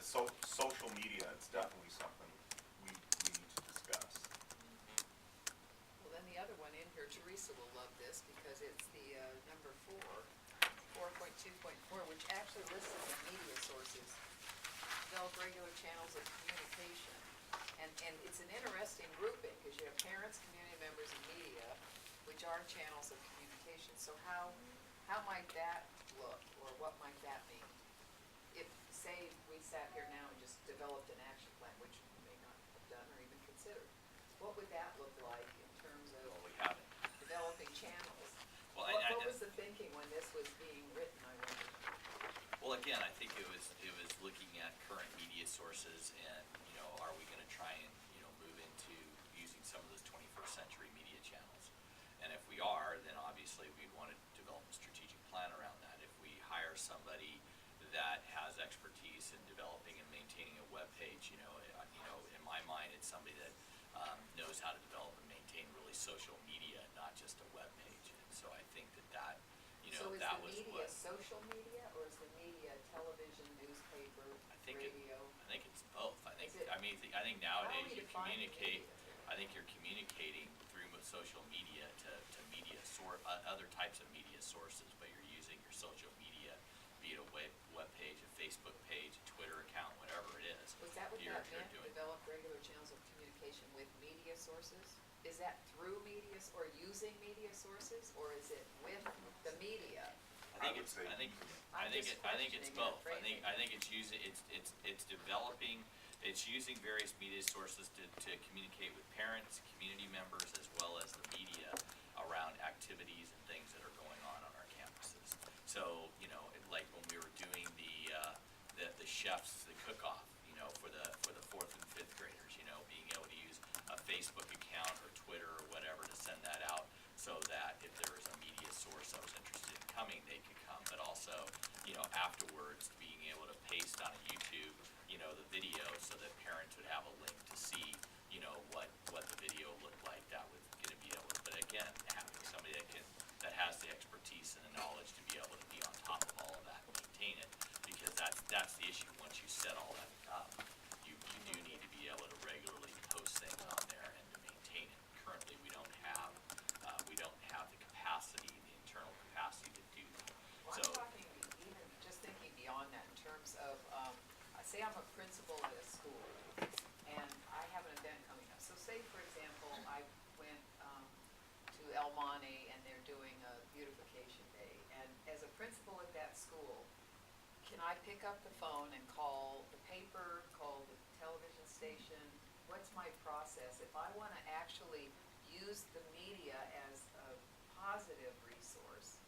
social media, it's definitely something we need to discuss. Well, then the other one in here, Teresa will love this because it's the number 4.2.4, which actually lists the media sources. Develop regular channels of communication. And it's an interesting grouping because you have parents, community members, and media, which are channels of communication. So how might that look, or what might that mean? If, say, we sat here now and just developed an action plan, which we may not have done or even considered, what would that look like in terms of Well, we haven't. developing channels? Well, What was the thinking when this was being written, I wonder? Well, again, I think it was looking at current media sources and, are we gonna try and, move into using some of those 21st century media channels? And if we are, then obviously we'd wanna develop a strategic plan around that. If we hire somebody that has expertise in developing and maintaining a web page, in my mind, it's somebody that knows how to develop and maintain really social media, not just a web page. And so I think that So is that the was media what social media, or is the media television, newspaper, I think radio? I think it's both. I think Is it- I mean I think How are nowadays we you defining communicate. media? I think you're communicating through social media to media other types of media sources, but you're using your social media, be it a web page, a Facebook page, a Twitter account, whatever it is. Was that what you're that meant, doing. develop regular channels of communication with media sources? Is that through media, or using media sources, or is it with the media? I think I would it's. say- I think it's questioning both. your phrasing. I think it's using it's developing. It's using various media sources to communicate with parents, community members, as well as the media around activities and things that are going on our campuses. So like when we were doing the chefs, the cook-off, for the 4th and 5th graders, being able to use a Facebook account or Twitter or whatever to send that out, so that if there was a media source that was interested in coming, they could come. But also, afterwards, being able to paste on a YouTube, the video, so that parents would have a link to see, what the video looked like. That was going to be able to. But again, having somebody that has the expertise and the knowledge to be able to be on top of all of that and maintain it, because that's the issue. Once you set all that up, you do need to be able to regularly post things on there and to maintain it. Currently, we don't have the capacity, the internal capacity to do that. Well, I'm talking even just thinking beyond that in terms of, say I'm a principal at a school and I have an event coming up. So say, for example, I went to El Monte and they're doing a beautification day. And as a principal at that school, can I pick up the phone and call the paper, call the television station? What's my process? If I want to actually use the media as a positive resource,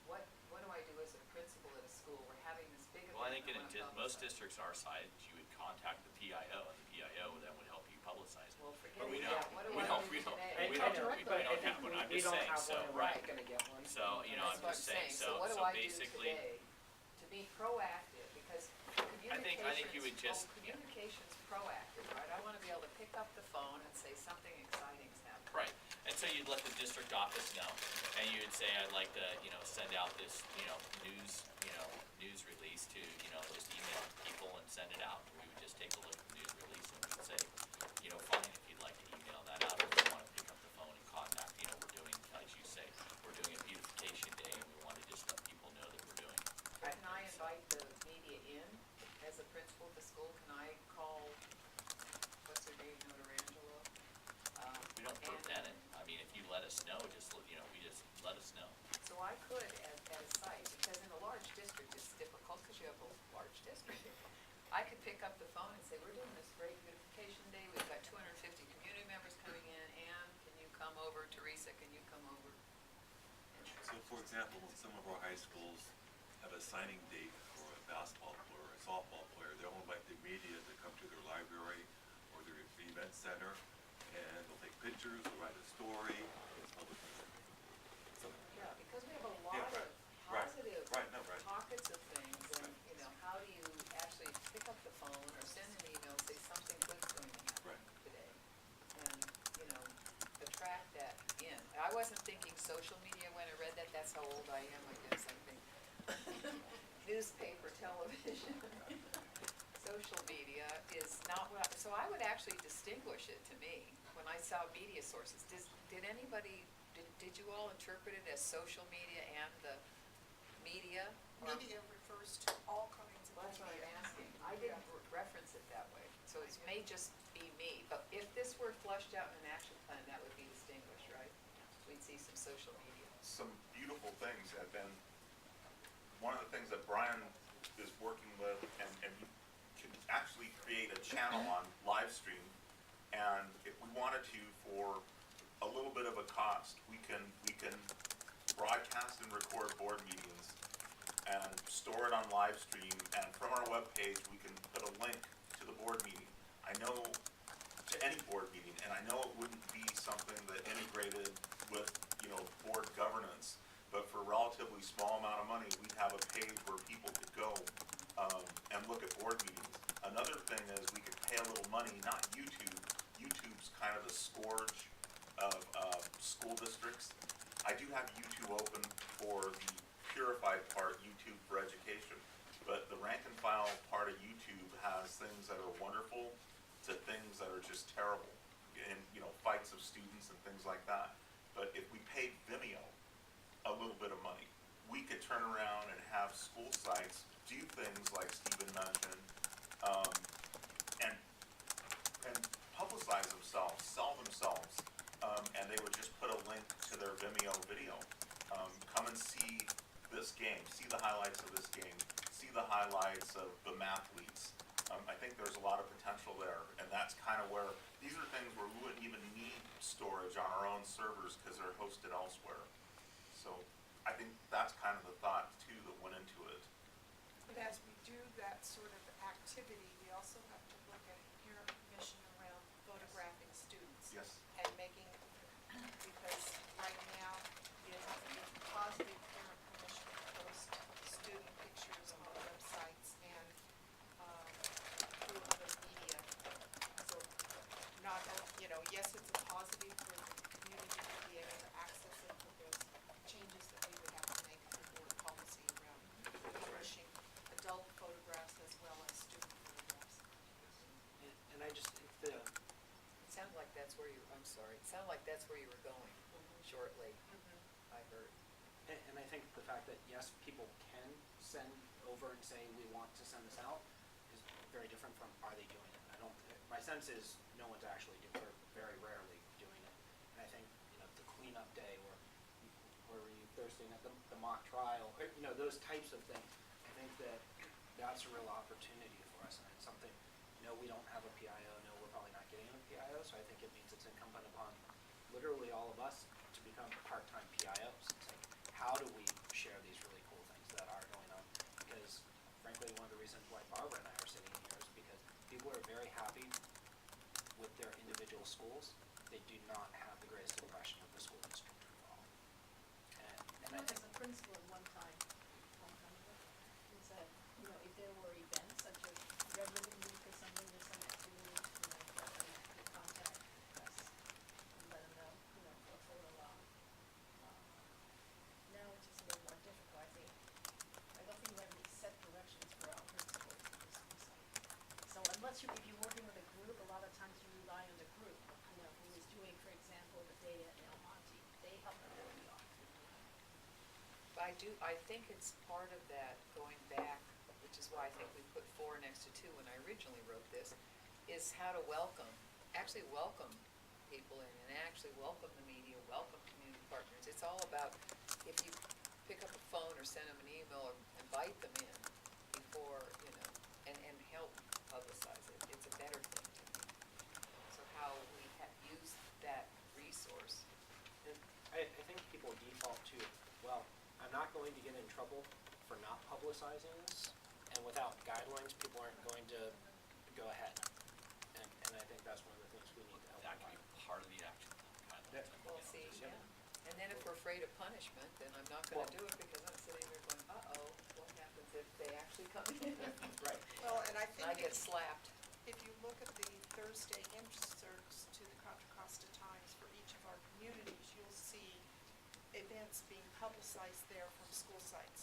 what do I do as a principal at a school? We're having this big event. Well, I think most publicize. districts our size, you would contact the PIO, and the PIO then would help you publicize it. Well, forget But we it. don't. Yeah, what do We I don't. do We don't. today? We I don't. know, We but I don't think have one. we I'm don't just saying. have So one, and we're right. not gonna get one. So That's I'm what just saying. So what do I do basically, today to be proactive? Because I think you would just. Yeah. communication's proactive, right? I want to be able to pick up the phone and say something exciting's happening. Right, and so you'd let the district office know, and you would say, I'd like to, send out this, news release to, just email people and send it out. And we would just take a look at the news release and we'd say, fine, if you'd like to email that out, or if you want to pick up the phone and contact, we're doing, as you say, we're doing a beautification day, and we want to just let people know that we're doing. Can I invite the media in as a principal at the school? Can I call, what's her name, Notarangelo? We don't prevent it. I mean, if you let us know, we just let us know. So I could at a site, because in a large district it's difficult because you have a large district. I could pick up the phone and say, we're doing this great beautification day, we've got 250 community members coming in, and can you come over, Teresa, can you come over? So for example, when some of our high schools have a signing date for a basketball player or a softball player, they'll invite the media to come to their library or their event center, and they'll take pictures, they'll write a story, it's public. Yeah, because we have a lot Yeah, of right, positive right, pockets of things, and, how do you actually pick up the phone or send an email and say something good's going to happen Right. today? And, attract that in. I wasn't thinking social media when I read that, that's how old I am, I guess, I think. Newspaper, television. Social media is not what, so I would actually distinguish it to me, when I saw media sources. Did anybody, did you all interpret it as social media and the media? Or- Media refers to all kinds of Well, that's what media. I'm asking. I didn't reference it that way, so it may just be me, but if this were fleshed out in an action plan, that would be distinguished, right? We'd see some social media. Some beautiful things have been, one of the things that Brian is working with, and you can actually create a channel on live stream, and if we wanted to, for a little bit of a cost, we can broadcast and record board meetings and store it on live stream, and from our webpage, we can put a link to the board meeting. I know, to any board meeting, and I know it wouldn't be something that integrated with, board governance, but for a relatively small amount of money, we'd have a page where people could go, and look at board meetings. Another thing is, we could pay a little money, not YouTube. YouTube's kind of the scourge of, school districts. I do have YouTube open for the purified part, YouTube for education, but the rank and file part of YouTube has things that are wonderful to things that are just terrible, and, fights of students and things like that. But if we paid Vimeo a little bit of money, we could turn around and have school sites do things like Stephen mentioned, and publicize themselves, sell themselves, and they would just put a link to their Vimeo video. Come and see this game, see the highlights of this game, see the highlights of the mathletes. I think there's a lot of potential there, and that's kind of where, these are things where we wouldn't even need storage on our own servers because they're hosted elsewhere. So I think that's kind of the thought too that went into it. But as we do that sort of activity, we also have to look at parent permission around photographing students. Yes. And making, because right now, it is positive parent permission to post student pictures on websites and, through other media. So not, yes, it's a positive for the community to be able to access it, but there's changes that we would have to make to board policy around publishing adult photographs as well as student photographs. And I just think the, It sounded like that's where you, I'm sorry, it sounded like that's where you were going shortly, I heard. and I think the fact that, yes, people can send over and say, we want to send this out, is very different from, are they doing it? My sense is, no one's actually doing it, or very rarely doing it. And I think, the cleanup day, or you Thursday night, the mock trial, or, those types of things, I think that's a real opportunity for us, and it's something, we don't have a PIO, no, we're probably not getting a PIO, so I think it means it's incumbent upon literally all of us to become part-time PIOs. It's like, how do we share these really cool things that are going on? Because frankly, one of the reasons why Barbara and I are sitting here is because people are very happy with their individual schools. They do not have the greatest impression of the school district overall. And I As think, a principal at one time ago, was that, if there were events such as Red Ribbon Week or something, there's some activity, that we could contact us and let them know, for a photo op. Now it's just a little more difficult, I think. I don't think we have any set directions for our principals in the school site. So unless if you're working with a group, a lot of times you rely on the group, who is doing, for example, the day at El Monte. They help them out a lot. I think it's part of that going back, which is why I think we put 4 next to 2 when I originally wrote this, is how to actually welcome people in, and actually welcome the media, welcome community partners. It's all about, if you pick up a phone or send them an email or invite them in before, and help publicize it, it's a better thing to me. So how we use that resource. and I think people default to, well, I'm not going to get in trouble for not publicizing this, and without guidelines, people aren't going to go ahead. And I think that's one of the things we need to help That could provide. be part of the action plan guidelines. Well, see, just- yeah. And then if we're afraid of punishment, then I'm not gonna Well- do it because I'm sitting there going, uh-oh, what happens if they actually come in? Right. Well, and I And I think get slapped. if you look at the Thursday inserts to the Contra Costa Times for each of our communities, you'll see events being publicized there from school sites.